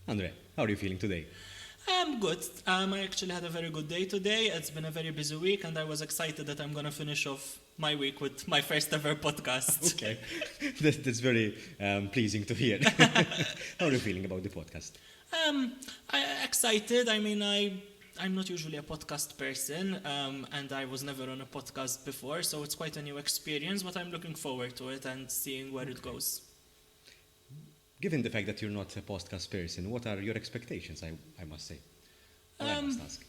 Andre, how are you feeling today? I'm good. I actually had a very good day today. It's been a very busy week, and I was excited that I'm going to finish off my week with my first ever podcast. Okay, that's very pleasing to hear. How are you feeling about the podcast? Excited. I'm not usually a podcast person, and I was never on a podcast before, so it's quite a new experience, but I'm looking forward to it and seeing where it goes. Given the fact that you're not a podcast person, what are your expectations, I must say? Or I must ask.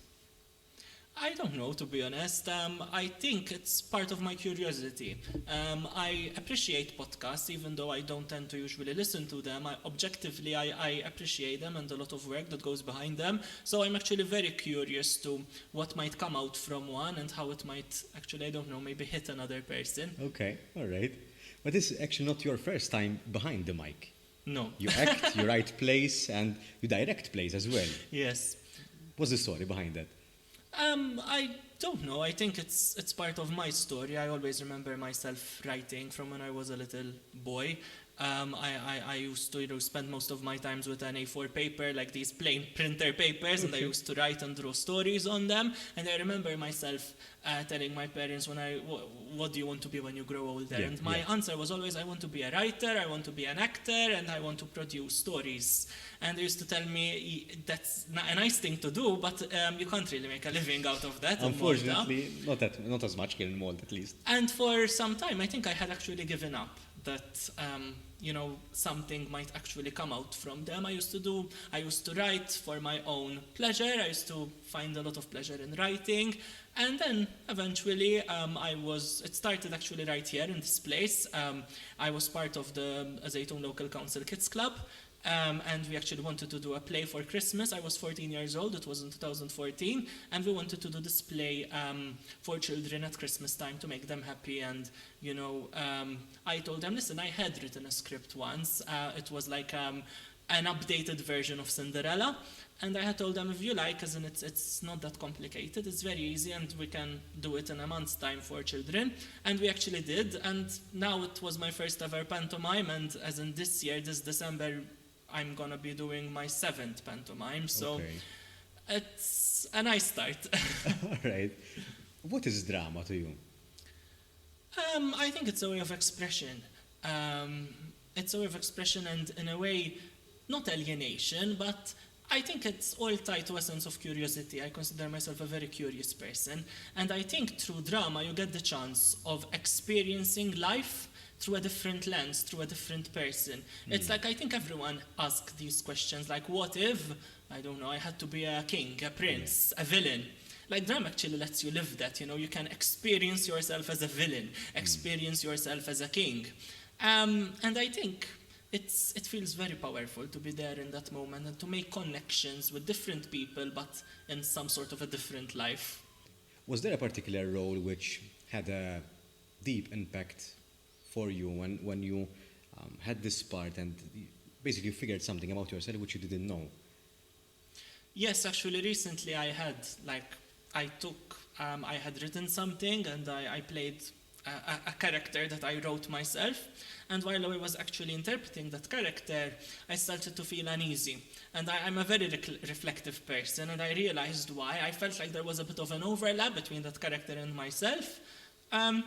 I don't know, to be honest. I think it's part of my curiosity. I appreciate podcasts, even though I don't tend to usually listen to them. I appreciate them and a lot of work that goes behind them. So I'm actually very curious to what might come out from one and how it might actually, I don't know, maybe hit another person. Okay, all right. But this is actually not your first time behind the mic. No. You act, you write plays, and you direct plays as well. Yes. What's the story behind that? I don't know. I think it's part of my story. I always remember myself writing from when I was a little boy. I used to spend most of my times with an A4 paper, like these plain printer papers, and I used to write and draw stories on them. And I remember myself telling my parents what do you want to be when you grow older? And my answer was always, I want to be a writer, I want to be an actor, and I want to produce stories. And they used to tell me that's a nice thing to do, but you can't really make a living out of that. Unfortunately, not as much here in Malta, at least. And for some time, I think I had actually given up that something might actually come out from them. I used to write for my own pleasure. I used to find a lot of pleasure in writing. And then eventually it started actually right here in this place. I was part of the Zaytun Local Council Kids Club. And we actually wanted to do a play for Christmas. I was 14 years old, it was in 2014, and we wanted to do this play for children at Christmas time to make them happy. And, I told them, listen, I had written a script once. It was like an updated version of Cinderella. And I had told them, if you like, as in it's not that complicated, it's very easy, and we can do it in a month's time for children. And we actually did, and now it was my first ever pantomime, and as in this year, this December, I'm gonna be doing my 7th pantomime, so It's a nice start. All right. What is drama to you? I think it's a way of expression. It's a way of expression, and in a way, not alienation, but I think it's all tied to a sense of curiosity. I consider myself a very curious person, and I think through drama you get the chance of experiencing life through a different lens, through a different person. It's like, I think everyone asks these questions, like, what if, I don't know, I had to be a king, a prince, a villain? Like, drama actually lets you live that, you can experience yourself as a villain, experience yourself as a king. And I think it feels very powerful to be there in that moment and to make connections with different people, but in some sort of a different life. Was there a particular role which had a deep impact for you when you had this part and basically you figured something about yourself which you didn't know? Yes, actually recently I had written something, and I played a character that I wrote myself, and while I was actually interpreting that character, I started to feel uneasy. And I'm a very reflective person, and I realized why. I felt like there was a bit of an overlap between that character and myself. And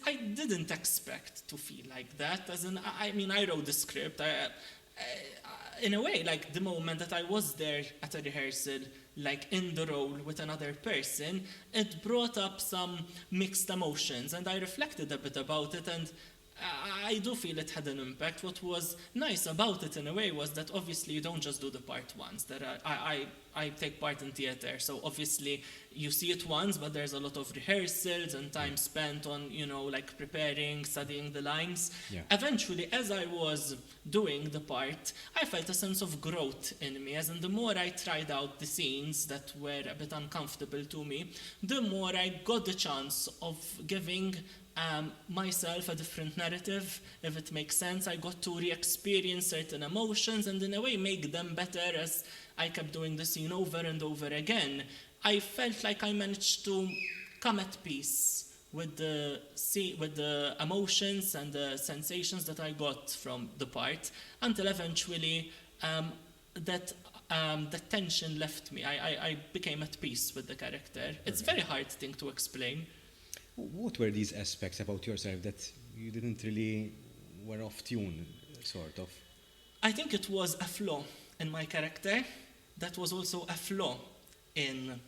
I didn't expect to feel like that. I wrote the script. In a way, like the moment that I was there at a rehearsal, like in the role with another person, it brought up some mixed emotions, and I reflected a bit about it, and I do feel it had an impact. What was nice about it in a way was that obviously you don't just do the part once. I take part in theater, so obviously you see it once, but there's a lot of rehearsals and time spent on, like preparing, studying the lines. Yeah. Eventually, as I was doing the part, I felt a sense of growth in me, as in the more I tried out the scenes that were a bit uncomfortable to me, the more I got the chance of giving myself a different narrative, if it makes sense. I got to re-experience certain emotions and in a way make them better as I kept doing the scene over and over again. I felt like I managed to come at peace with the emotions and the sensations that I got from the part, until eventually the tension left me. I became at peace with the character. It's a very hard thing to explain. What were these aspects about yourself that you didn't really were off tune, sort of? I think it was a flaw in my character that was also a flaw in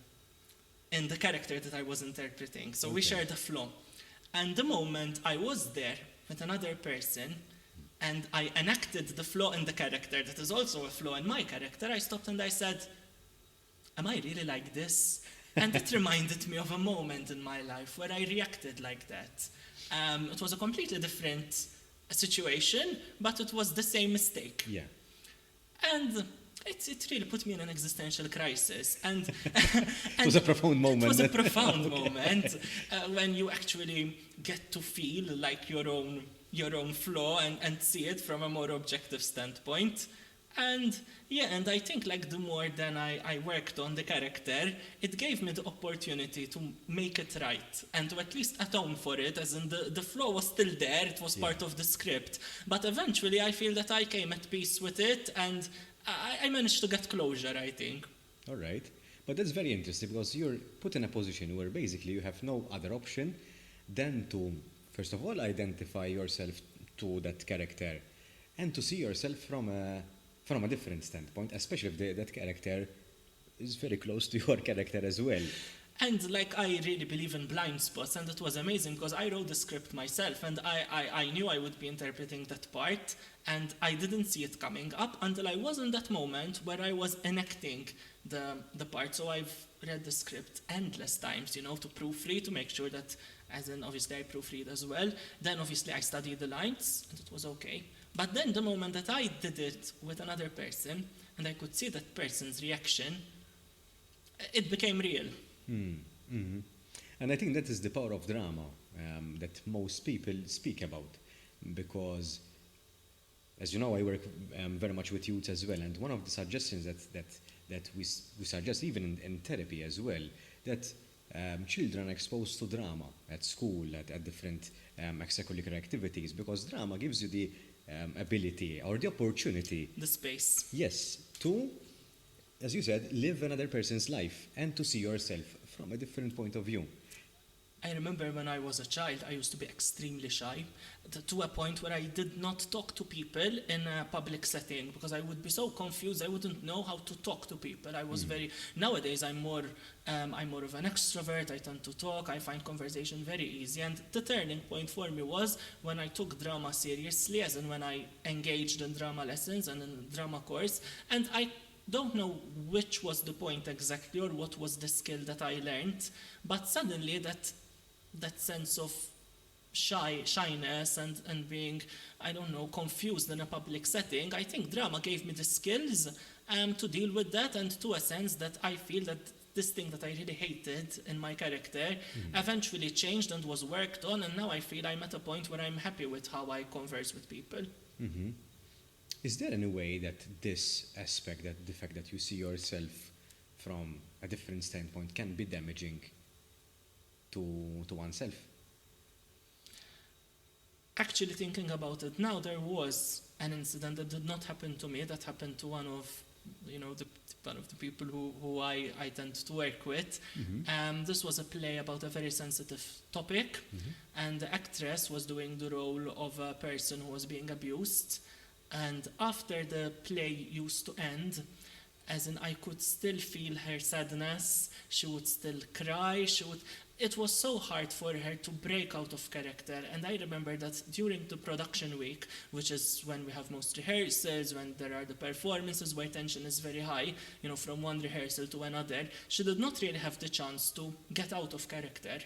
the character that I was interpreting. So we shared a flaw. And the moment I was there with another person and I enacted the flaw in the character that is also a flaw in my character, I stopped and I said, am I really like this? And it reminded me of a moment in my life where I reacted like that. It was a completely different situation, but it was the same mistake. Yeah. And it really put me in an existential crisis. And it was a profound moment. It was a profound moment when you actually get to feel like your own flaw and see it from a more objective standpoint. And I think like the more than I worked on the character, it gave me the opportunity to make it right and to at least atone for it, as in the flaw was still there, it was part of the script. But eventually I feel that I came at peace with it and I managed to get closure, I think. All right. But that's very interesting because you're put in a position where basically you have no other option than to, first of all, identify yourself to that character and to see yourself from a different standpoint, especially if that character is very close to your character as well. And like I really believe in blind spots, and it was amazing because I wrote the script myself and I knew I would be interpreting that part and I didn't see it coming up until I was in that moment where I was enacting the part. So I've read the script endless times, to proofread, to make sure that, as in obviously I proofread as well. Then obviously I studied the lines and it was okay. But then the moment that I did it with another person and I could see that person's reaction, it became real. Mm-hmm. And I think that is the power of drama that most people speak about, because, as you know, I work very much with youth as well, and one of the suggestions that we suggest even in therapy as well, that children are exposed to drama at school, at different extracurricular activities, because drama gives you the ability or the opportunity, the space, yes, to, as you said, live another person's life and to see yourself from a different point of view. I remember when I was a child, I used to be extremely shy, to a point where I did not talk to people in a public setting because I would be so confused. I wouldn't know how to talk to people. I was nowadays I'm more of an extrovert. I tend to talk. I find conversation very easy. And the turning point for me was when I took drama seriously, as in when I engaged in drama lessons and in drama course. And I don't know which was the point exactly or what was the skill that I learned, but suddenly that sense of shyness and being, I don't know, confused in a public setting, I think drama gave me the skills to deal with that, and to a sense that I feel that this thing that I really hated in my character eventually changed and was worked on, and now I feel I'm at a point where I'm happy with how I converse with people. Mm-hmm. Is there any way that this aspect, that the fact that you see yourself from a different standpoint, can be damaging to oneself? Actually thinking about it now, there was an incident that did not happen to me, that happened to one of the people who I tend to work with. Mm-hmm. This was a play about a very sensitive topic, and the actress was doing the role of a person who was being abused. And after the play used to end, as in I could still feel her sadness, she would still cry, it was so hard for her to break out of character. And I remember that during the production week, which is when we have most rehearsals, when there are the performances where tension is very high, from one rehearsal to another, she did not really have the chance to get out of character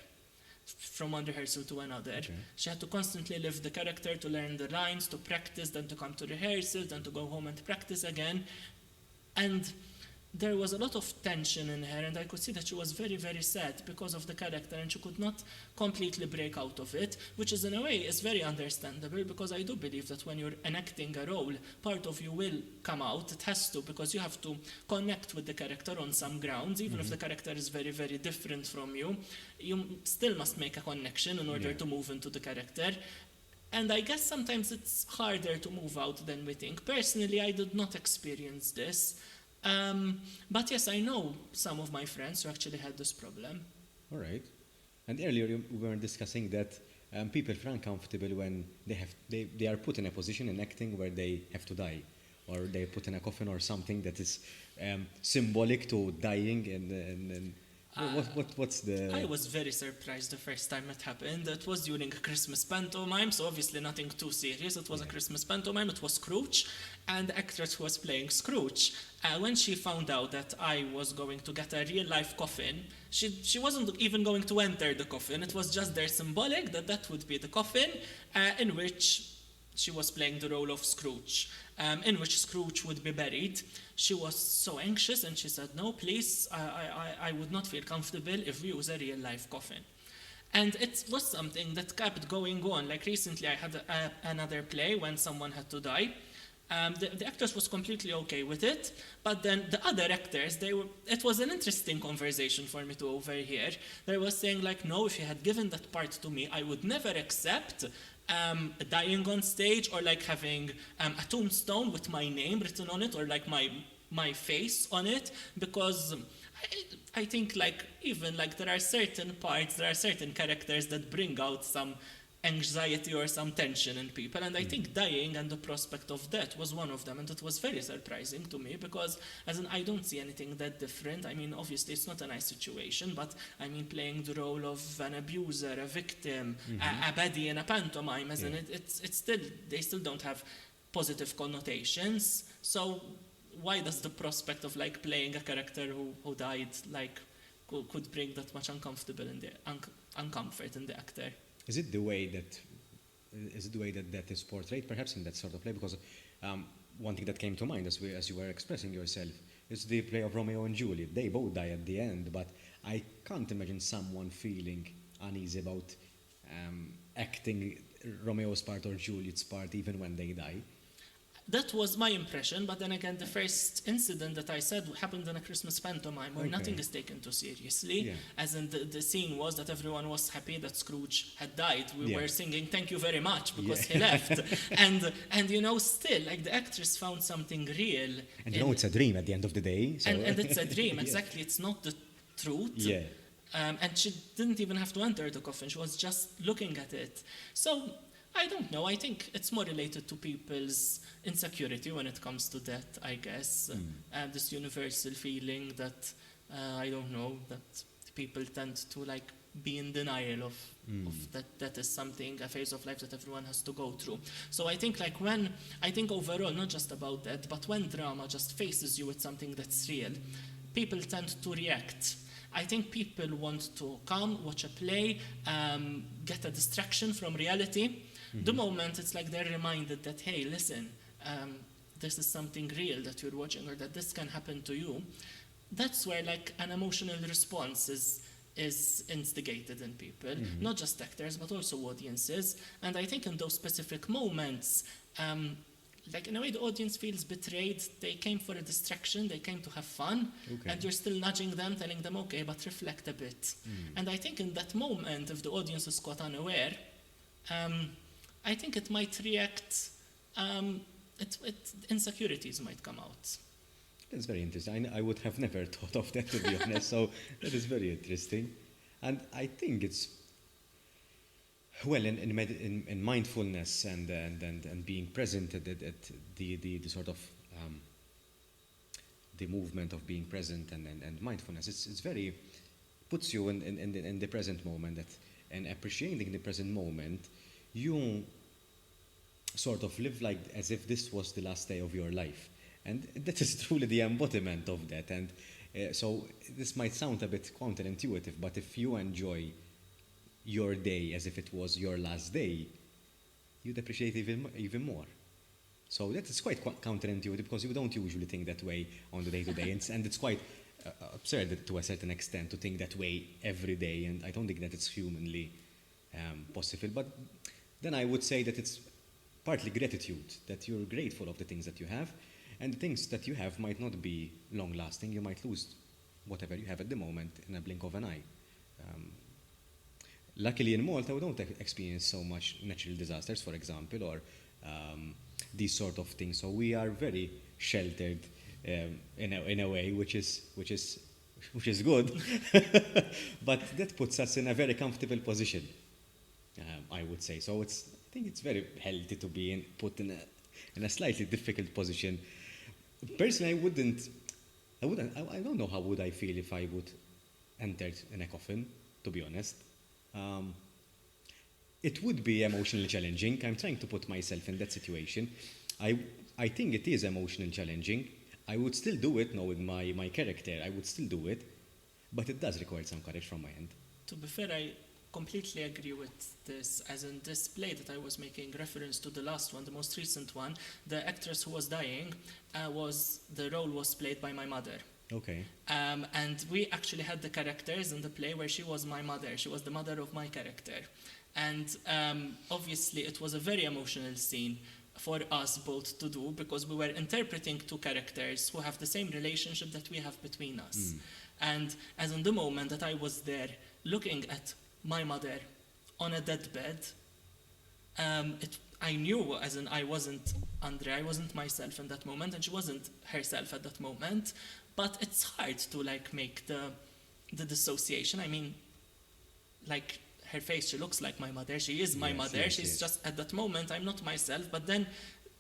from one rehearsal to another. Okay. She had to constantly live the character, to learn the lines, to practice, then to come to rehearsals, then to go home and practice again. And there was a lot of tension in her, and I could see that she was very, very sad because of the character, and she could not completely break out of it, which is in a way is very understandable, because I do believe that when you're enacting a role, part of you will come out. It has to, because you have to connect with the character on some grounds. Even if the character is very, very different from you, you still must make a connection in order to move into the character. And I guess sometimes it's harder to move out than we think. Personally, I did not experience this. But yes, I know some of my friends who actually had this problem. All right. And earlier we were discussing that people feel uncomfortable when they are put in a position in acting where they have to die, or they put in a coffin or something that is symbolic to dying. And what's the? I was very surprised the first time it happened. It was during a Christmas pantomime, so obviously nothing too serious. It was a Christmas pantomime. It was Scrooge, and the actress who was playing Scrooge, when she found out that I was going to get a real-life coffin, she wasn't even going to enter the coffin. It was just there symbolic that would be the coffin in which she was playing the role of Scrooge, in which Scrooge would be buried. She was so anxious and she said, no, please, I would not feel comfortable if we use a real-life coffin. And it was something that kept going on. Like recently I had another play when someone had to die. The actress was completely okay with it, but then the other actors, it was an interesting conversation for me to overhear. They were saying like, no, if you had given that part to me, I would never accept dying on stage, or like having a tombstone with my name written on it, or like my face on it, because I think like even like there are certain characters that bring out some anxiety or some tension in people, and I think dying and the prospect of death was one of them, and it was very surprising to me because as in I don't see anything that different. I mean, obviously it's not a nice situation, but I mean playing the role of an abuser, a victim, a baddie in a pantomime, as in it's still, they still don't have positive connotations. So why does the prospect of like playing a character who died like could bring that much uncomfort in the actor? Is it the way that is portrayed, perhaps in that sort of play? Because one thing that came to mind as you were expressing yourself is the play of Romeo and Juliet. They both die at the end, but I can't imagine someone feeling uneasy about acting Romeo's part or Juliet's part even when they die. That was my impression, but then again, the first incident that I said happened in a Christmas pantomime where nothing is taken too seriously. As in the scene was that everyone was happy that Scrooge had died. We were singing "Thank you very much" because he left, and you know, still like the actress found something real. And you know, it's a dream at the end of the day. So. And it's a dream, exactly. It's not the truth. Yeah. And she didn't even have to enter the coffin. She was just looking at it. So. I don't know. I think it's more related to people's insecurity when it comes to death, I guess. This universal feeling that, I don't know, that people tend to like be in denial of that is something, a phase of life that everyone has to go through. So I think like I think overall, not just about that, but when drama just faces you with something that's real, people tend to react. I think people want to come, watch a play, get a distraction from reality. The moment it's like they're reminded that, hey, listen, this is something real that you're watching, or that this can happen to you, that's where like an emotional response is instigated in people, not just actors, but also audiences. And I think in those specific moments, like in a way the audience feels betrayed. They came for a distraction, they came to have fun, and you're still nudging them, telling them, okay, but reflect a bit. And I think in that moment, if the audience is caught unaware, I think it might react, insecurities might come out. That's very interesting. I would have never thought of that, to be honest, so that is very interesting. And I think it's, well, in mindfulness and being present at the sort of the movement of being present and mindfulness, it's very, puts you in the present moment, and appreciating the present moment, you sort of live like as if this was the last day of your life. And that is truly the embodiment of that. And so this might sound a bit counterintuitive, but if you enjoy your day as if it was your last day, you'd appreciate it even more. So that is quite counterintuitive, because you don't usually think that way on the day-to-day. And it's quite absurd to a certain extent to think that way every day. And I don't think that it's humanly possible. But then I would say that it's partly gratitude, that you're grateful of the things that you have. And the things that you have might not be long-lasting. You might lose whatever you have at the moment in a blink of an eye. luckily in Malta we don't experience so much natural disasters, for example, or these sort of things. So we are very sheltered in a way, which is good, but that puts us in a very comfortable position, I would say. So I think it's very healthy to be put in a slightly difficult position. Personally, I don't know how would I feel if I would enter in a coffin, to be honest. It would be emotionally challenging. I'm trying to put myself in that situation. I think it is emotionally challenging. I would still do it, knowing my character. I would still do it, but it does require some courage from my end. To be fair, I completely agree with this. As in this play that I was making reference to, the last one, the most recent one, the actress who was dying, the role was played by my mother. Okay. And we actually had the characters in the play where she was my mother. She was the mother of my character. And obviously it was a very emotional scene for us both to do, because we were interpreting two characters who have the same relationship that we have between us. And as in the moment that I was there looking at my mother on a deathbed, I knew, as in I wasn't André, I wasn't myself in that moment, and she wasn't herself at that moment. But it's hard to like make the dissociation. I mean, like, her face, she looks like my mother, she is my mother, she's just at that moment, I'm not myself, but then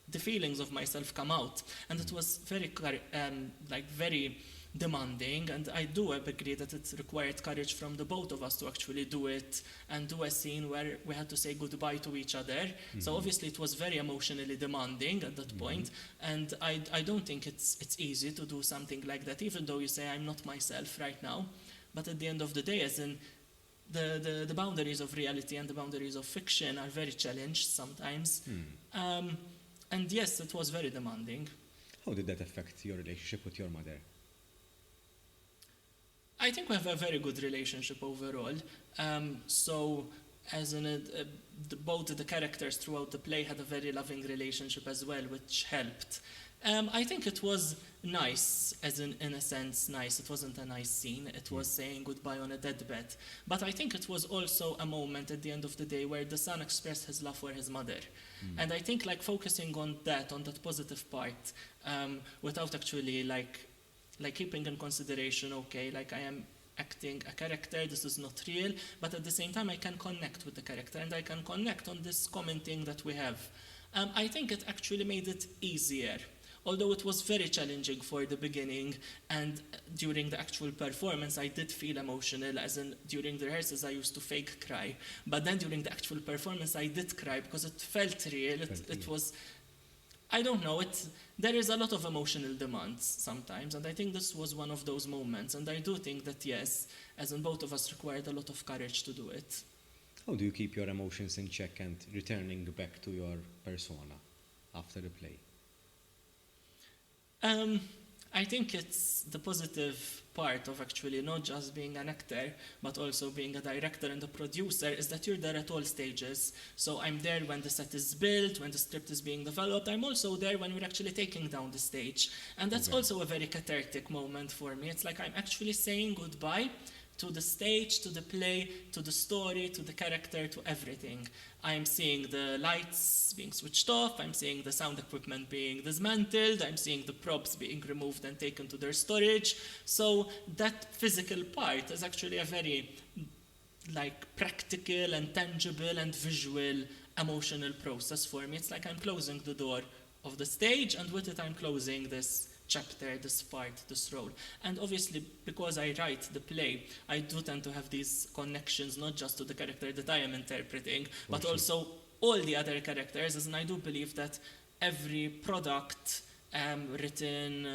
the feelings of myself come out. And it was very, very demanding, and I do agree that it required courage from the both of us to actually do it and do a scene where we had to say goodbye to each other. So obviously it was very emotionally demanding at that point, and I don't think it's easy to do something like that, even though you say I'm not myself right now. But at the end of the day, as in the boundaries of reality and the boundaries of fiction are very challenged sometimes. And yes, it was very demanding. How did that affect your relationship with your mother? I think we have a very good relationship overall. So, as in both the characters throughout the play had a very loving relationship as well, which helped. I think it was nice, as in a sense nice. It wasn't a nice scene. It was saying goodbye on a deathbed. But I think it was also a moment at the end of the day where the son expressed his love for his mother. And I think like focusing on that positive part, without actually like keeping in consideration, okay, like I am acting a character, this is not real, but at the same time I can connect with the character and I can connect on this commenting that we have. I think it actually made it easier. Although it was very challenging for the beginning, and during the actual performance I did feel emotional, as in during the rehearsals I used to fake cry. But then during the actual performance I did cry because it felt real. It was, I don't know, there is a lot of emotional demands sometimes, and I think this was one of those moments. And I do think that yes, as in both of us required a lot of courage to do it. How do you keep your emotions in check and returning back to your persona after the play? I think it's the positive part of actually not just being an actor, but also being a director and a producer, is that you're there at all stages. So I'm there when the set is built, when the script is being developed. I'm also there when we're actually taking down the stage. And that's also a very cathartic moment for me. It's like I'm actually saying goodbye to the stage, to the play, to the story, to the character, to everything. I'm seeing the lights being switched off, I'm seeing the sound equipment being dismantled, I'm seeing the props being removed and taken to their storage. So that physical part is actually a very practical and tangible and visual emotional process for me. It's like I'm closing the door of the stage, and with it I'm closing this chapter, this part, this role. And obviously, because I write the play, I do tend to have these connections, not just to the character that I am interpreting, but also all the other characters. And I do believe that every product written,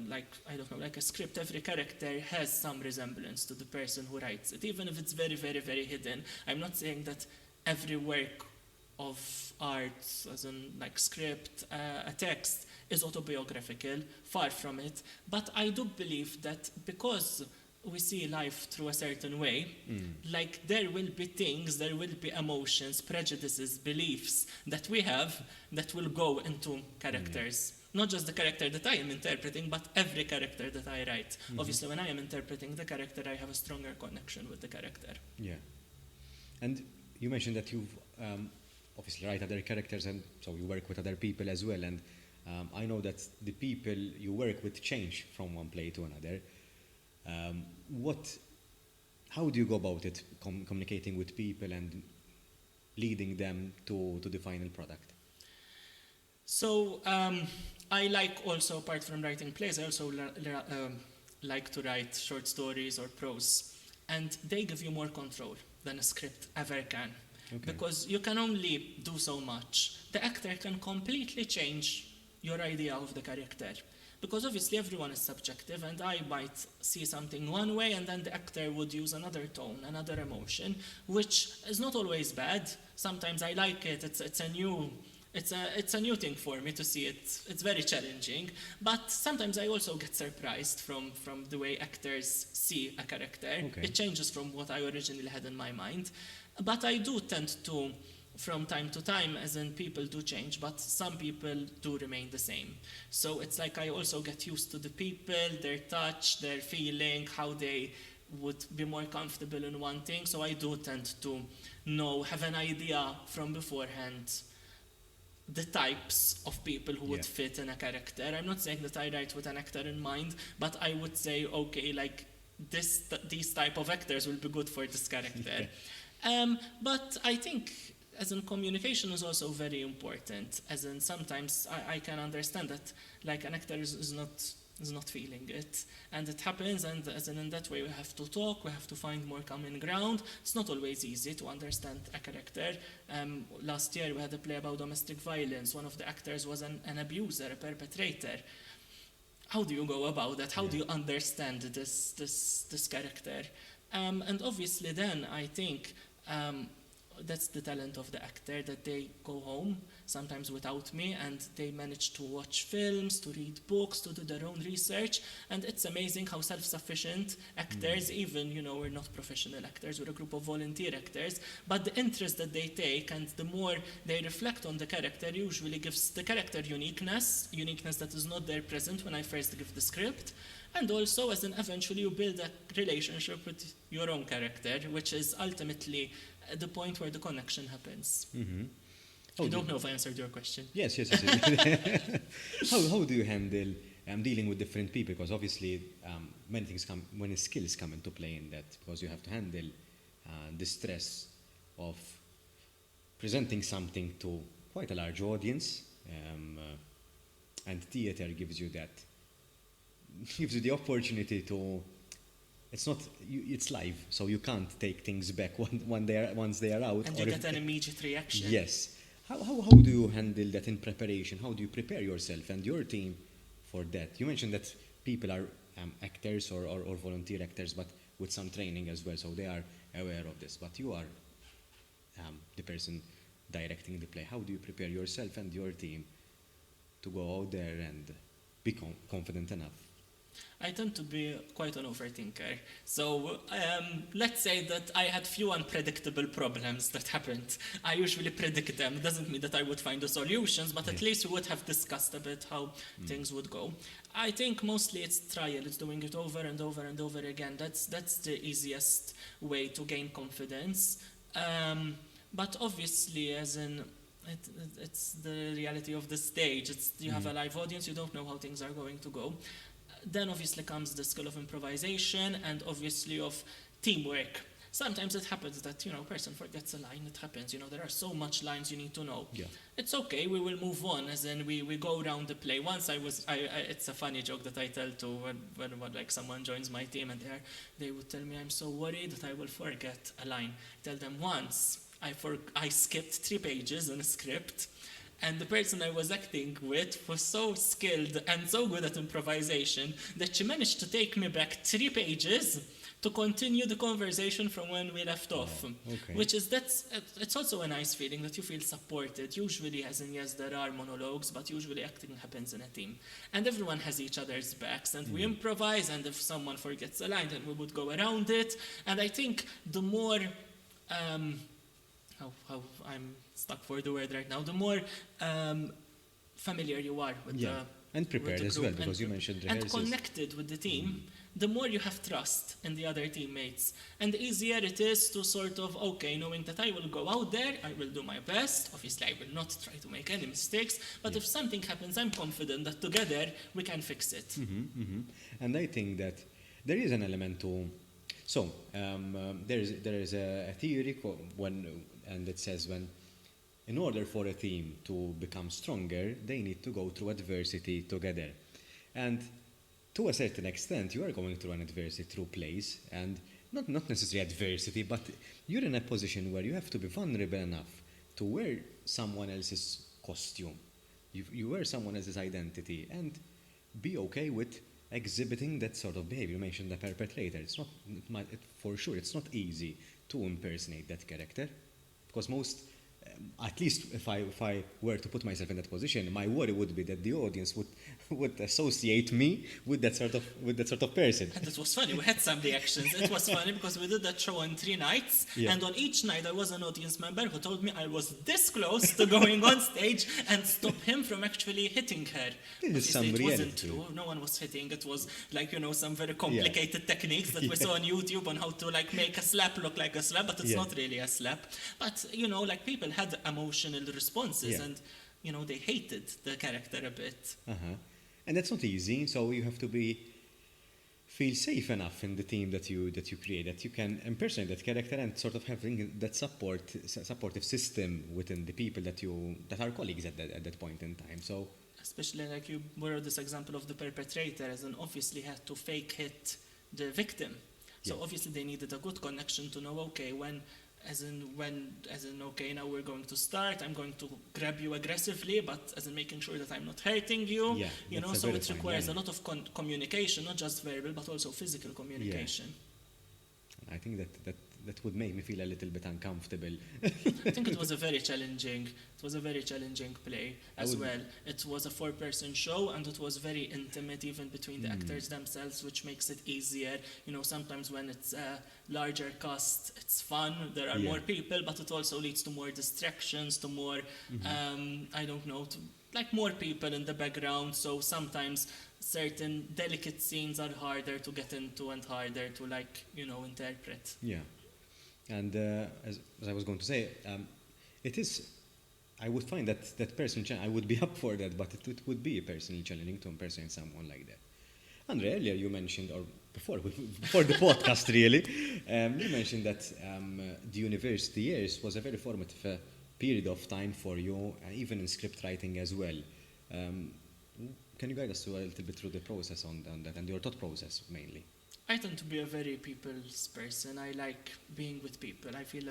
like a script, every character has some resemblance to the person who writes it, even if it's very, very, very hidden. I'm not saying that every work of art, as in like script, a text, is autobiographical, far from it. But I do believe that because we see life through a certain way, like there will be things, there will be emotions, prejudices, beliefs that we have that will go into characters. Not just the character that I am interpreting, but every character that I write. Obviously, when I am interpreting the character, I have a stronger connection with the character. Yeah. And you mentioned that you've obviously write other characters, and so you work with other people as well. And I know that the people you work with change from one play to another. How do you go about it, communicating with people and leading them to the final product? So I like also, apart from writing plays, I also like to write short stories or prose. And they give you more control than a script ever can. Okay. Because you can only do so much. The actor can completely change your idea of the character. Because obviously everyone is subjective, and I might see something one way and then the actor would use another tone, another emotion, which is not always bad. Sometimes I like it. It's a new thing for me to see it. It's very challenging. But sometimes I also get surprised from the way actors see a character. Okay. It changes from what I originally had in my mind. But I do tend to, from time to time, as in people do change, but some people do remain the same. So it's like I also get used to the people, their touch, their feeling, how they would be more comfortable in one thing. So I do tend to have an idea from beforehand the types of people who would fit in a character. I'm not saying that I write with an actor in mind, but I would say, okay, like these type of actors will be good for this character. But I think as in communication is also very important, as in sometimes I can understand that like an actor is not feeling it, and it happens, and as in that way we have to talk, we have to find more common ground. It's not always easy to understand a character. Last year we had a play about domestic violence. One of the actors was an abuser, a perpetrator. How do you go about that? How do you understand this character? And obviously then I think that's the talent of the actor, that they go home sometimes without me and they manage to watch films, to read books, to do their own research. And it's amazing how self-sufficient actors, even, we're not professional actors, we're a group of volunteer actors, but the interest that they take and the more they reflect on the character usually gives the character uniqueness that is not there present when I first give the script. And also, as in eventually you build a relationship with your own character, which is ultimately the point where the connection happens. Mm-hmm. I don't know if I answered your question. Yes. How do you handle dealing with different people? Because obviously many things when skills come into play in that, because you have to handle the stress of presenting something to quite a large audience, and theatre gives you the opportunity to. It's live, so you can't take things back once they are out. And you get an immediate reaction. Yes. How do you handle that in preparation? How do you prepare yourself and your team for that? You mentioned that people are actors or volunteer actors, but with some training as well, so they are aware of this. But you are the person directing the play. How do you prepare yourself and your team to go out there and be confident enough? I tend to be quite an overthinker. So let's say that I had few unpredictable problems that happened. I usually predict them. It doesn't mean that I would find the solutions, but at least we would have discussed a bit how things would go. I think mostly it's trial. It's doing it over and over and over again. That's the easiest way to gain confidence. But obviously, as in it's the reality of the stage. You have a live audience. You don't know how things are going to go. Then obviously comes the skill of improvisation and obviously of teamwork. Sometimes it happens that, a person forgets a line. It happens, there are so much lines you need to know. Yeah. It's okay, we will move on, as in we go around the play. Once it's a funny joke that I tell to when like someone joins my team and they would tell me, I'm so worried that I will forget a line. I tell them once, I skipped 3 pages in a script. And the person I was acting with was so skilled and so good at improvisation that she managed to take me back 3 pages to continue the conversation from when we left off. Okay. Which is, it's also a nice feeling that you feel supported. Usually, as in, yes, there are monologues, but usually acting happens in a team. And everyone has each other's backs, and we improvise, and if someone forgets a line, then we would go around it. And I think the more, how I'm stuck for the word right now, the more familiar you are with And prepared the as well, group because you mentioned and rehearsals. connected with the team, the more you have trust in the other teammates. And the easier it is to sort of, okay, knowing that I will go out there, I will do my best. Obviously, I will not try to make any mistakes. But if something happens, I'm confident that together we can fix it. And I think that there is an element to. So there is a theory and it says when, in order for a team to become stronger, they need to go through adversity together. And to a certain extent, you are going through an adversity through plays, and not necessarily adversity, but you're in a position where you have to be vulnerable enough to wear someone else's costume. You wear someone else's identity, and be okay with exhibiting that sort of behavior. You mentioned the perpetrator. For sure, it's not easy to impersonate that character, because most, at least if I were to put myself in that position, my worry would be that the audience would associate me with that sort of person. And it was funny, we had some reactions. It was funny because we did that show on 3 nights, and on each night there was an audience member who told me I was this close to going on stage and stop him from actually hitting her. This is some it wasn't reality. true, no one was hitting. It was like, some very complicated techniques that we saw on YouTube on how to like make a slap look like a slap, but it's not really a slap. But like people had emotional responses, and they hated the character a bit. And that's not easy, so you have to feel safe enough in the team that you create, that you can impersonate that character and sort of having that supportive system within the people that are colleagues at that point in time. So especially like you borrowed this example of the perpetrator, as in obviously had to fake hit the victim. So obviously they needed a good connection to know, okay, okay, now we're going to start, I'm going to grab you aggressively, but as in making sure that I'm not hurting you, so it requires a lot of communication, not just verbal, but also physical communication. I think that would make me feel a little bit uncomfortable. I think it was a very challenging play as well. It was a 4-person show, and it was very intimate even between the actors themselves, which makes it easier. Sometimes when it's a larger cast, it's fun, there are more people, but it also leads to more distractions, to more, more people in the background. So sometimes certain delicate scenes are harder to get into and harder to interpret. Yeah. And as I was going to say, it is, I would find that personally, I would be up for that, but it would be personally challenging to impersonate someone like that. Andre, earlier you mentioned, or before the podcast really, you mentioned that the university years was a very formative period of time for you, even in script writing as well. Can you guide us a little bit through the process on that, and your thought process mainly? I tend to be a very people's person. I like being with people. I feel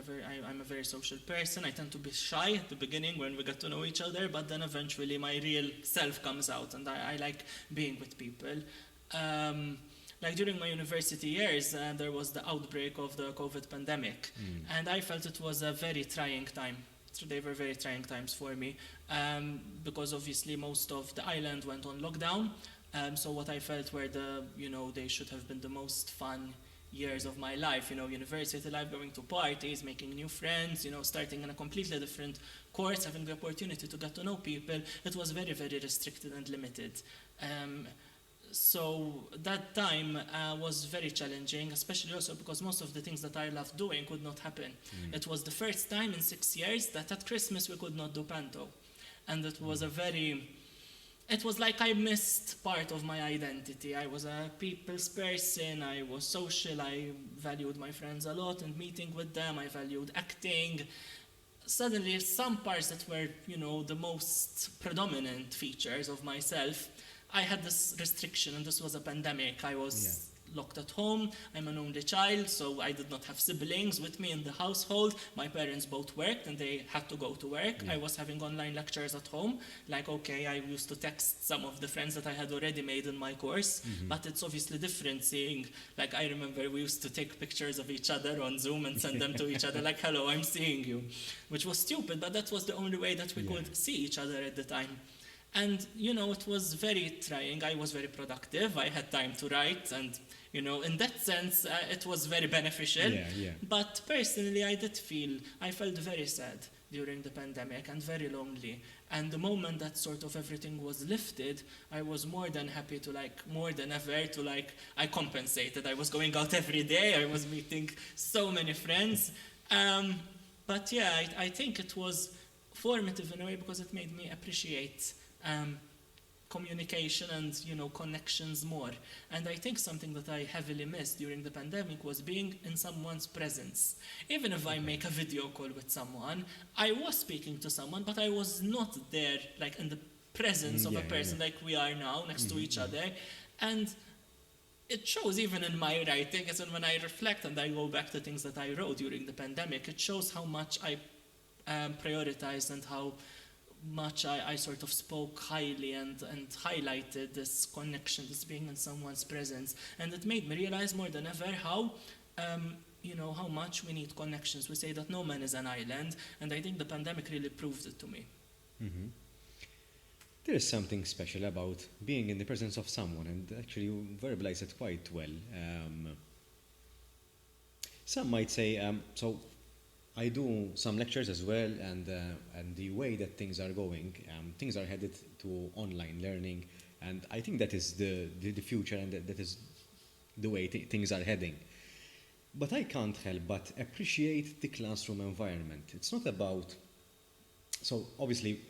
I'm a very social person. I tend to be shy at the beginning when we get to know each other, but then eventually my real self comes out, and I like being with people. During my university years, there was the outbreak of the COVID pandemic, and I felt it was a very trying time. So they were very trying times for me, because obviously most of the island went on lockdown. So what I felt were they should have been the most fun years of my life, university life, going to parties, making new friends, starting in a completely different course, having the opportunity to get to know people. It was very, very restricted and limited. So that time was very challenging, especially also because most of the things that I loved doing could not happen. It was the first time in 6 years that at Christmas we could not do panto. And it was it was like I missed part of my identity. I was a people's person, I was social, I valued my friends a lot and meeting with them, I valued acting. Suddenly some parts that were, the most predominant features of myself, I had this restriction, and this was a pandemic. I was locked at home. I'm an only child, so I did not have siblings with me in the household. My parents both worked, and they had to go to work. I was having online lectures at home. I used to text some of the friends that I had already made in my course, but it's obviously different seeing, I remember we used to take pictures of each other on Zoom and send them to each other, hello, I'm seeing you, which was stupid, but that was the only way that we could see each other at the time. And, it was very trying. I was very productive. I had time to write. And, in that sense, it was very beneficial. But personally, I felt very sad during the pandemic and very lonely. And the moment that sort of everything was lifted, I was more than happy to more than ever to I compensated. I was going out every day, I was meeting so many friends. But yeah, I think it was formative in a way because it made me appreciate communication and connections more. And I think something that I heavily missed during the pandemic was being in someone's presence. Even if I make a video call with someone, I was speaking to someone, but I was not there in the presence of a person like we are now next to each other. And it shows even in my writing, as in when I reflect and I go back to things that I wrote during the pandemic, it shows how much I prioritized and how much I sort of spoke highly and highlighted this connection, this being in someone's presence. And it made me realize more than ever how, how much we need connections. We say that no man is an island, and I think the pandemic really proved it to me. Mm-hmm. There is something special about being in the presence of someone, and actually you verbalize it quite well. Some might say, so I do some lectures as well, and the way that things are going, things are headed to online learning, and I think that is the future, and that is the way things are heading. But I can't help but appreciate the classroom environment. It's not about, so obviously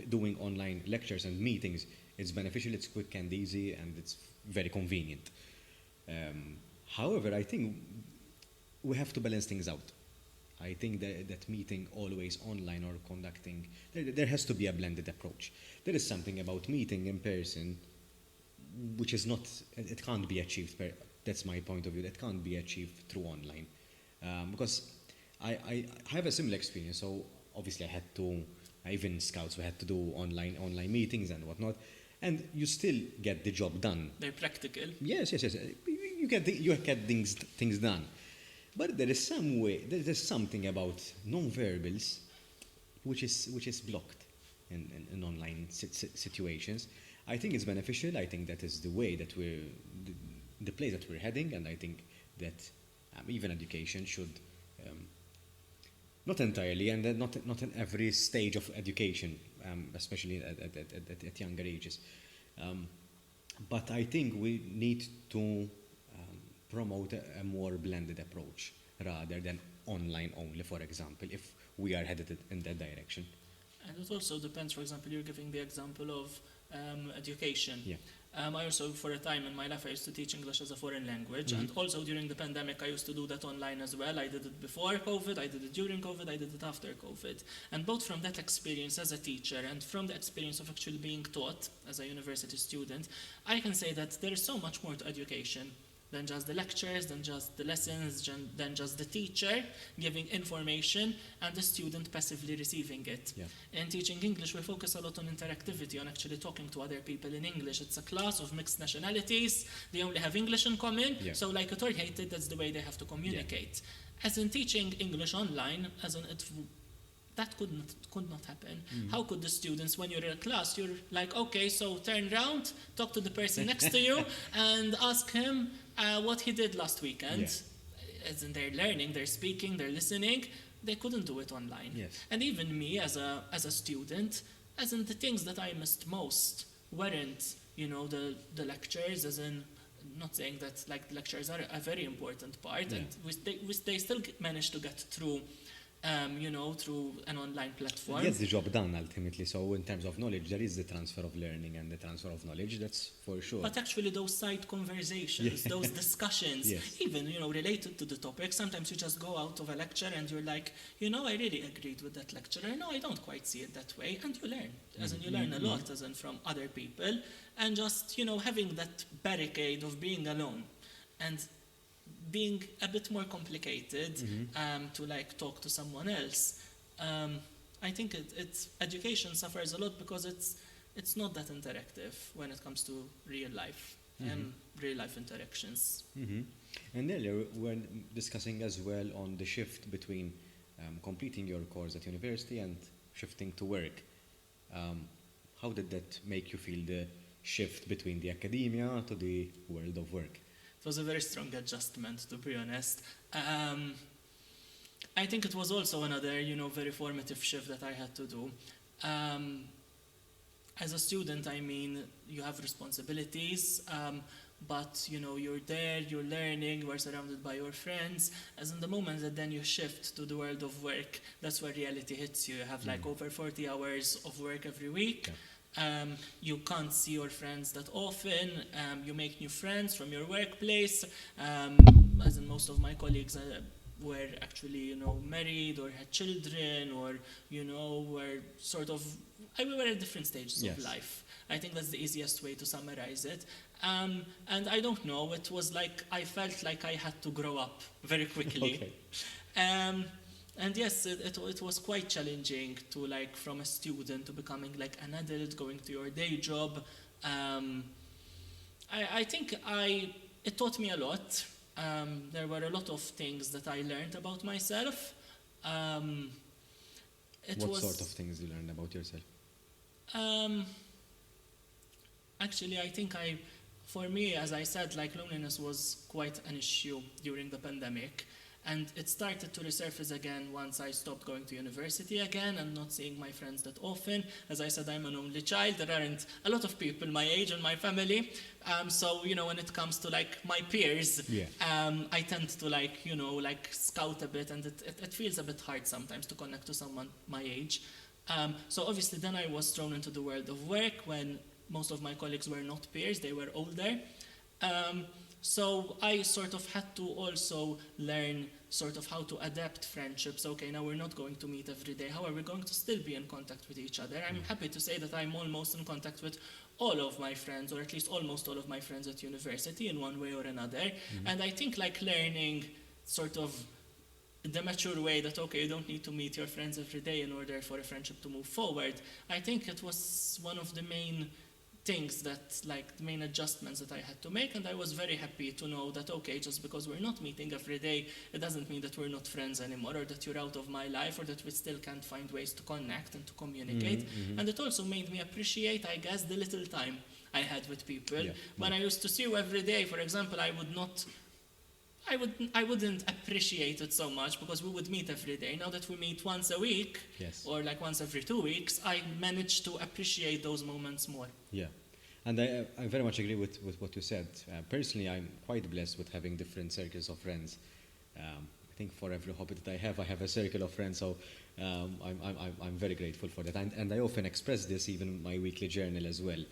doing online lectures and meetings, it's beneficial, it's quick and easy, and it's very convenient. However, I think we have to balance things out. I think that meeting always online or conducting, there has to be a blended approach. There is something about meeting in person which is not, it can't be achieved, that's my point of view, that can't be achieved through online. Because I have a similar experience, so obviously even scouts, we had to do online meetings and whatnot, and you still get the job done. They're practical. Yes. You get things done. But there is something about non-verbals which is blocked in online situations. I think it's beneficial. I think that is the way that the place that we're heading, and I think that even education should, not entirely, and not in every stage of education, especially at younger ages. But I think we need to promote a more blended approach rather than online only, for example, if we are headed in that direction. And it also depends, for example, you're giving the example of education. Yeah. I also, for a time in my life, I used to teach English as a foreign language, and also during the pandemic, I used to do that online as well. I did it before COVID, I did it during COVID, I did it after COVID. And both from that experience as a teacher and from the experience of actually being taught as a university student, I can say that there is so much more to education than just the lectures, than just the lessons, than just the teacher giving information and the student passively receiving it. Yeah. In teaching English, we focus a lot on interactivity, on actually talking to other people in English. It's a class of mixed nationalities. They only have English in common. Yeah. So like it or hate it, that's the way they have to communicate. Yeah. As in teaching English online, that could not happen. How could the students, when you're in a class, you're like, okay, so turn around, talk to the person next to you, and ask him what he did last weekend. Yeah. As in they're learning, they're speaking, they're listening. They couldn't do it online. Yes. And even me as a student, as in the things that I missed most weren't, the lectures, as in, not saying that like the lectures are a very important part, and they still managed to get through through an online platform. It gets the job done ultimately. So in terms of knowledge, there is the transfer of learning and the transfer of knowledge, that's for sure. But actually those side conversations, those discussions, even, related to the topic, sometimes you just go out of a lecture and you're like, I really agreed with that lecturer. No, I don't quite see it that way. And you learn, as in you learn a lot, as in from other people. And just, having that barricade of being alone and being a bit more complicated to talk to someone else. I think it's education suffers a lot because it's not that interactive when it comes to real life and real life interactions. And earlier we were discussing as well on the shift between completing your course at university and shifting to work. How did that make you feel, the shift between the academia to the world of work? It was a very strong adjustment, to be honest. I think it was also another, very formative shift that I had to do. As a student, I mean, you have responsibilities, but you're there, you're learning, you are surrounded by your friends. As in the moment that then you shift to the world of work, that's where reality hits you. You have like over 40 hours of work every week. Yeah. You can't see your friends that often. You make new friends from your workplace. As in most of my colleagues were actually, married or had children or, were sort of, we were at different stages Yes. of life. I think that's the easiest way to summarize it. And I don't know, it was like, I felt like I had to grow up very quickly. Okay. And yes, it was quite challenging to like from a student to becoming like an adult, going to your day job. I think it taught me a lot. There were a lot of things that I learned about myself. What sort of things you learned about yourself? Actually, I think for me, as I said, like loneliness was quite an issue during the pandemic. And it started to resurface again once I stopped going to university again and not seeing my friends that often. As I said, I'm an only child. There aren't a lot of people my age in my family. So, when it comes to like my peers, Yeah. I tend to like scout a bit, and it feels a bit hard sometimes to connect to someone my age. So obviously then I was thrown into the world of work when most of my colleagues were not peers, they were older. So I sort of had to also learn sort of how to adapt friendships. Okay, now we're not going to meet every day. How are we going to still be in contact with each other? I'm happy to say that I'm almost in contact with all of my friends, or at least almost all of my friends at university in one way or another. And I think like learning sort of the mature way that, okay, you don't need to meet your friends every day in order for a friendship to move forward. I think it was one of the main things that, like, the main adjustments that I had to make, and I was very happy to know that, okay, just because we're not meeting every day, it doesn't mean that we're not friends anymore, or that you're out of my life, or that we still can't find ways to connect and to communicate. And it also made me appreciate, I guess, the little time I had with people. Yeah. When I used to see you every day, for example, I wouldn't appreciate it so much because we would meet every day. Now that we meet once a week, Yes. or like once every 2 weeks, I manage to appreciate those moments more. Yeah, and I very much agree with what you said. Personally, I'm quite blessed with having different circles of friends. I think for every hobby that I have a circle of friends, so I'm very grateful for that. And I often express this even in my weekly journal as well.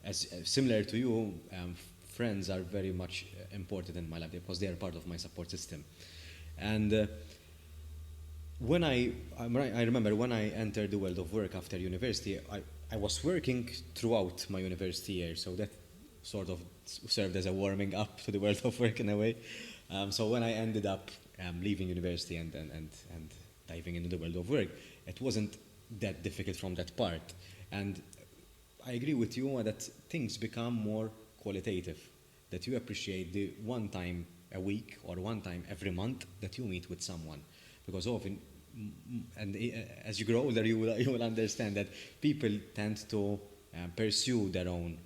As similar to you, friends are very much important in my life because they are part of my support system. And I remember when I entered the world of work after university, I was working throughout my university year, so that sort of served as a warming up to the world of work in a way. So when I ended up leaving university and diving into the world of work, it wasn't that difficult from that part. And I agree with you that things become more qualitative, that you appreciate the one time a week or one time every month that you meet with someone. Because often, and as you grow older, you will understand that people tend to pursue their own,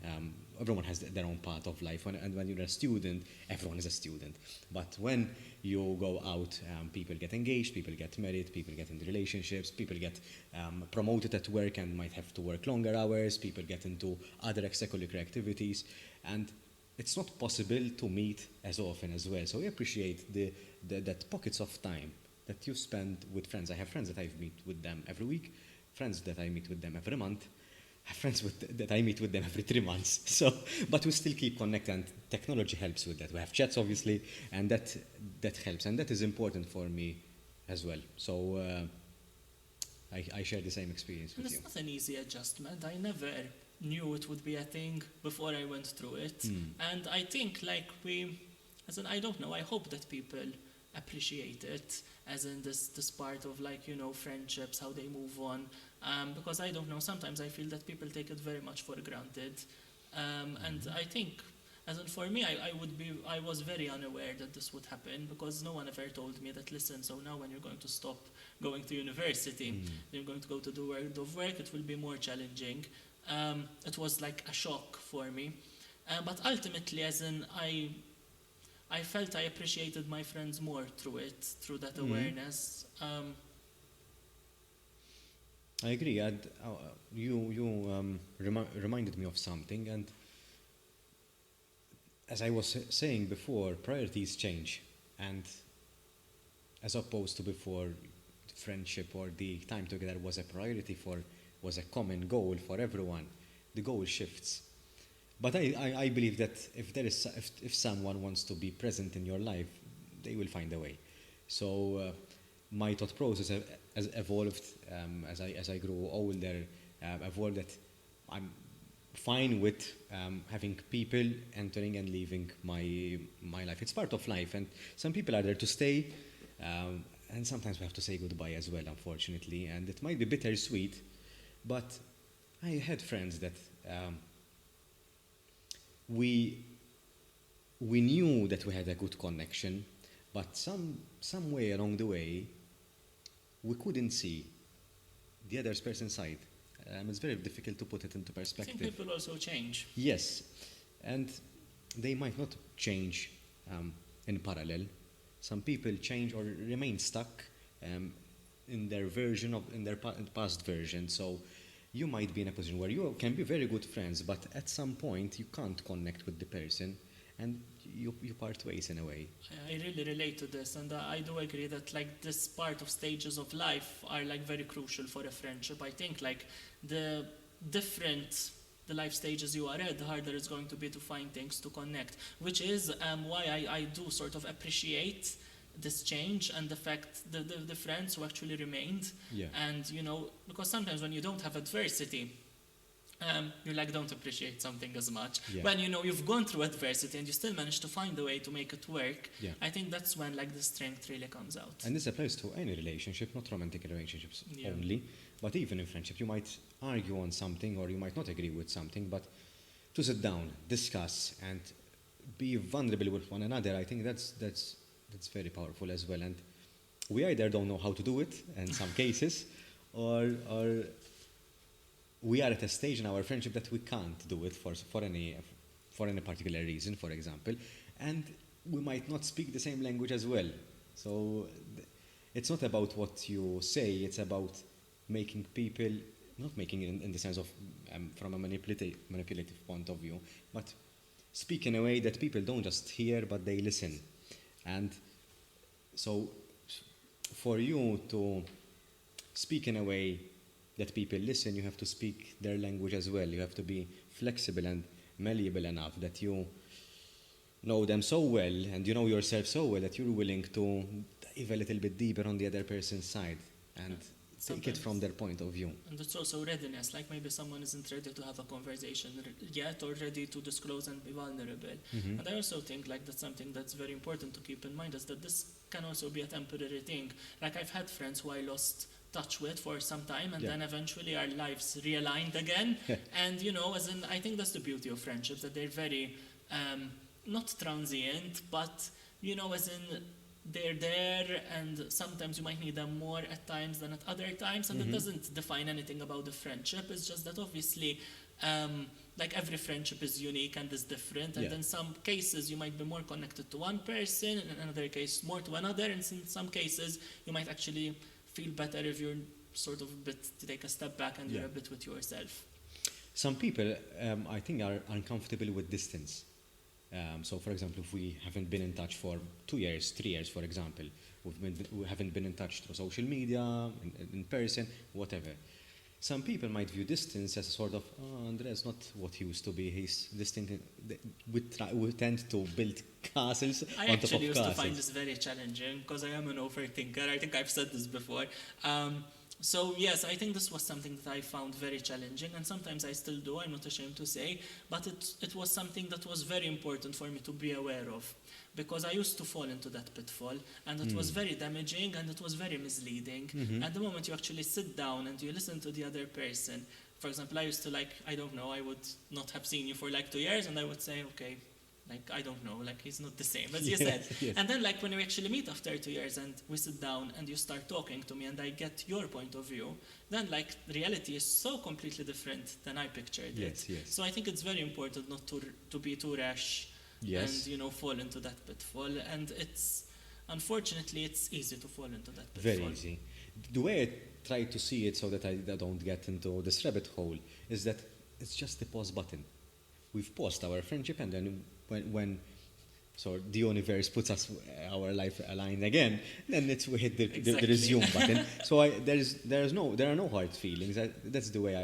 everyone has their own path of life. And when you're a student, everyone is a student. But when you go out, people get engaged, people get married, people get into relationships, people get promoted at work and might have to work longer hours, people get into other extracurricular activities. And it's not possible to meet as often as well. So we appreciate that pockets of time that you spend with friends. I have friends that I meet with them every week, friends that I meet with them every month, I have friends that I meet with them every 3 months. So, but we still keep connected, and technology helps with that. We have chats, obviously, and that helps, and that is important for me as well. So I share the same experience with you. It's not an easy adjustment. I never knew it would be a thing before I went through it. And I think I don't know, I hope that people appreciate it, as in this part of friendships, how they move on. Because I don't know, sometimes I feel that people take it very much for granted. And I think, as in for me, I was very unaware that this would happen because no one ever told me that, listen, so now when you're going to stop going to university, you're going to go to the world of work, it will be more challenging. It was like a shock for me. But ultimately, as in I felt I appreciated my friends more through it, through that Mhm. awareness. I agree. And you reminded me of something, and as I was saying before, priorities change, and as opposed to before, friendship or the time together was a common goal for everyone. The goal shifts. But I believe that if someone wants to be present in your life, they will find a way. So my thought process has evolved as I grew older. Evolved that I'm fine with having people entering and leaving my life. It's part of life, and some people are there to stay, and sometimes we have to say goodbye as well, unfortunately. And it might be bittersweet, but I had friends that we we knew that we had a good connection, but some way along the way we couldn't see the other person's side. It's very difficult to put it into I think perspective. people also change. Yes, and they might not change in parallel. Some people change or remain stuck in their version of in their past version. So you might be in a position where you can be very good friends, but at some point you can't connect with the person, and you part ways in a way. I really relate to this, and I do agree that like this part of stages of life are like very crucial for a friendship. I think like the different the life stages you are at, the harder it's going to be to find things to connect, which is why I do sort of appreciate this change and the fact the friends who actually remained. Yeah. And you know, because sometimes when you don't have adversity, you like don't appreciate something as much. Yeah. When you know you've gone through adversity and you still manage to find a way to make it work, Yeah. I think that's when like the strength really comes out. And this applies to any relationship, not romantic relationships Yeah. only, but even in friendship. You might argue on something or you might not agree with something, but to sit down, discuss, and be vulnerable with one another, I think that's very powerful as well. And we either don't know how to do it in some cases, or we are at a stage in our friendship that we can't do it for any particular reason, for example, and we might not speak the same language as well. So it's not about what you say; it's about making people, not making it in the sense of from a manipulative point of view, but speak in a way that people don't just hear but they listen. And so for you to speak in a way that people listen, you have to speak their language as well. You have to be flexible and malleable enough that you know them so well and you know yourself so well that you're willing to dive a little bit deeper on the other person's side and take it from their point of view. And it's also readiness, like maybe someone isn't ready to have a conversation yet or ready to disclose and be vulnerable. Mhm. And I also think like that's something that's very important to keep in mind, is that this can also be a temporary thing. Like I've had friends who I lost touch with for some time, and Yeah. then eventually our lives realigned again. And you know, as in, I think that's the beauty of friendships, that they're very not transient, but you know, as in they're there, and sometimes you might need them more at times than at other times, and Mhm. it doesn't define anything about the friendship. It's just that obviously like every friendship is unique and is different, and Yeah. in some cases you might be more connected to one person, in another case more to another, and in some cases you might actually feel better if you're sort of a bit to take a step back and you're Yeah. a bit with yourself. Some people, I think, are uncomfortable with distance. So, for example, if we haven't been in touch for 2 years, 3 years, for example, we haven't been in touch through social media, in person, whatever. Some people might view distance as a sort of, oh, Andre's not what he used to be. He's distant. We tend to build castles I on top actually of used to find castles. this very challenging because I am an overthinker. I think I've said this before. So yes, I think this was something that I found very challenging, and sometimes I still do, I'm not ashamed to say, but it was something that was very important for me to be aware of, because I used to fall into that pitfall, and it was very damaging and it was very misleading. At the moment you actually sit down and you listen to the other person, for example, I used to I don't know, I would not have seen you for 2 years, and I would say, okay, I don't know, he's not the same, as you said. Yes. And then when we actually meet after 2 years and we sit down and you start talking to me and I get your point of view, then reality is so completely different than I pictured it. Yes. So I think it's very important not to be too rash Yes. and fall into that pitfall. And unfortunately, it's easy to fall into that pitfall. Very easy. The way I try to see it so that I don't get into this rabbit hole is that it's just the pause button. We've paused our friendship, and then when the universe puts our life aligned again, then we hit the Exactly. resume button. So there are no hard feelings. That's the way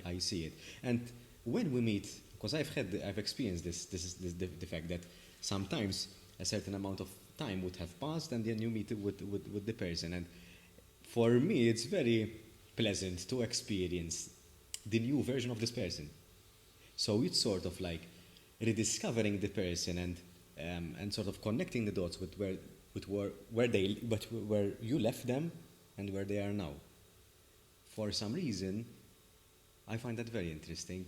I see it. And when we meet, because I've experienced the fact that sometimes a certain amount of time would have passed, and then you meet with the person. And for me, it's very pleasant to experience the new version of this person. So it's sort of like rediscovering the person and sort of connecting the dots with where you left them and where they are now. For some reason, I find that very interesting.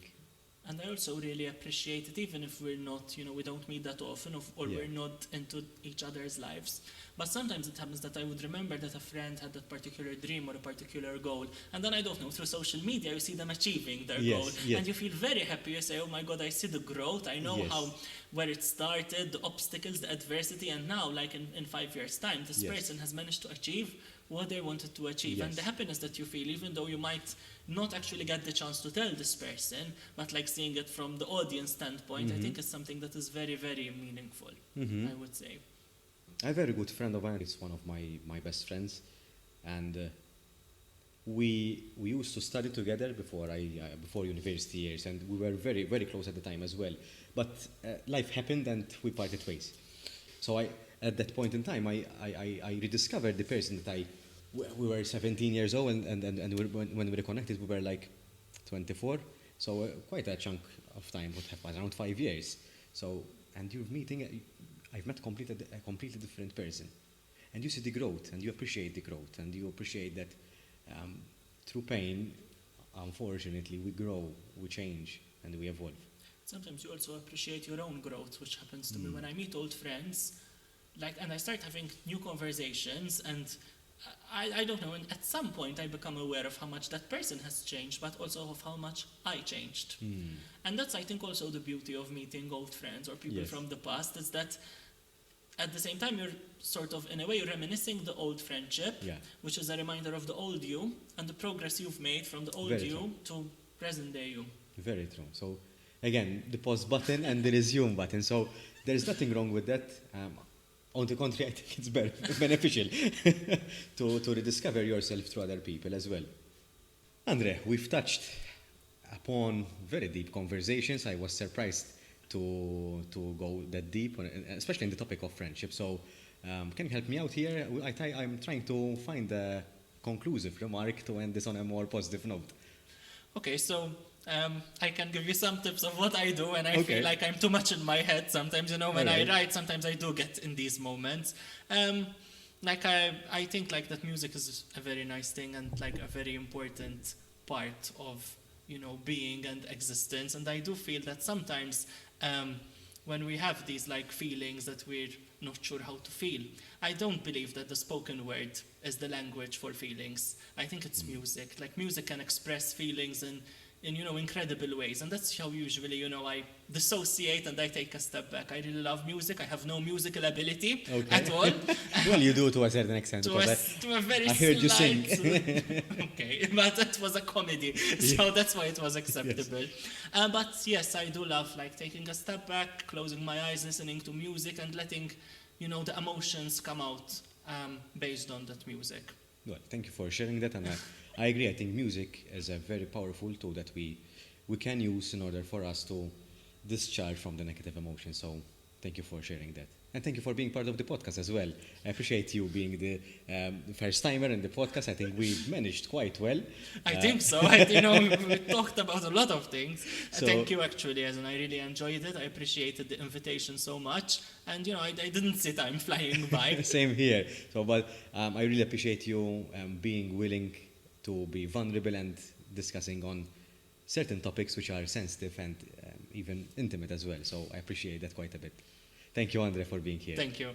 And I also really appreciate it, even if we're not, we don't meet that often, or Yeah. we're not into each other's lives. But sometimes it happens that I would remember that a friend had that particular dream or a particular goal, and then I don't know, through social media, you see them achieving their Yes, goal, yes. and you feel very happy. You say, "Oh my God, I see the growth. I know Yes. where it started, the obstacles, the adversity, and now, like in 5 years' time, this Yes. person has managed to achieve what they wanted to achieve." Yes. And the happiness that you feel, even though you might not actually get the chance to tell this person, but like seeing it from the audience standpoint, I think is something that is very, very meaningful, I would say. A very good friend of mine is one of my best friends, and we used to study together before university years, and we were very, very close at the time as well. But life happened, and we parted ways. So at that point in time, I rediscovered the person that we were 17 years old, and when we reconnected, we were like 24. So quite a chunk of time would have passed, around 5 years. So, and you're meeting, I've met a completely different person. And you see the growth, and you appreciate the growth, and you appreciate that through pain, unfortunately, we grow, we change, and we evolve. Sometimes you also appreciate your own growth, which happens to me when I meet old friends, and I start having new conversations, and I don't know, and at some point I become aware of how much that person has changed, but also of how much I changed. And that's, I think, also the beauty of meeting old friends or people Yes. from the past, is that at the same time you're sort of, in a way, you're reminiscing the old friendship, Yeah. which is a reminder of the old you and the progress you've made from the old Very you true. to present day you. Very true. So again, the pause button and the resume button. So there's nothing wrong with that. On the contrary, I think it's beneficial to rediscover yourself through other people as well. André, we've touched upon very deep conversations. I was surprised to go that deep, especially in the topic of friendship. So can you help me out here? I'm trying to find a conclusive remark to end this on a more positive note. Okay, so I can give you some tips of what I do, and I Okay. feel like I'm too much in my head sometimes. When Alright. I write, sometimes I do get in these moments. I think like that music is a very nice thing and like a very important part of being and existence. And I do feel that sometimes when we have these like feelings that we're not sure how to feel, I don't believe that the spoken word is the language for feelings. I think it's music. Like music can express feelings in incredible ways, and that's how usually I dissociate and I take a step back. I really love music. I have no musical ability at all. Well, you do to a certain extent. to because a very I heard you slight, sing. okay, but it was a comedy, so that's why it was acceptable. But yes, I do love like taking a step back, closing my eyes, listening to music, and letting the emotions come out based on that music. Well, thank you for sharing that, and I agree. I think music is a very powerful tool that we can use in order for us to discharge from the negative emotions. So thank you for sharing that. And thank you for being part of the podcast as well. I appreciate you being the first timer in the podcast. I think we managed quite well. I think so. We talked about a lot of things. So- Thank you, actually, and I really enjoyed it. I appreciated the invitation so much. And, I didn't see time flying by. Same here. So, but I really appreciate you being willing to be vulnerable and discussing on certain topics which are sensitive and even intimate as well. So I appreciate that quite a bit. Thank you, André, for being here. Thank you.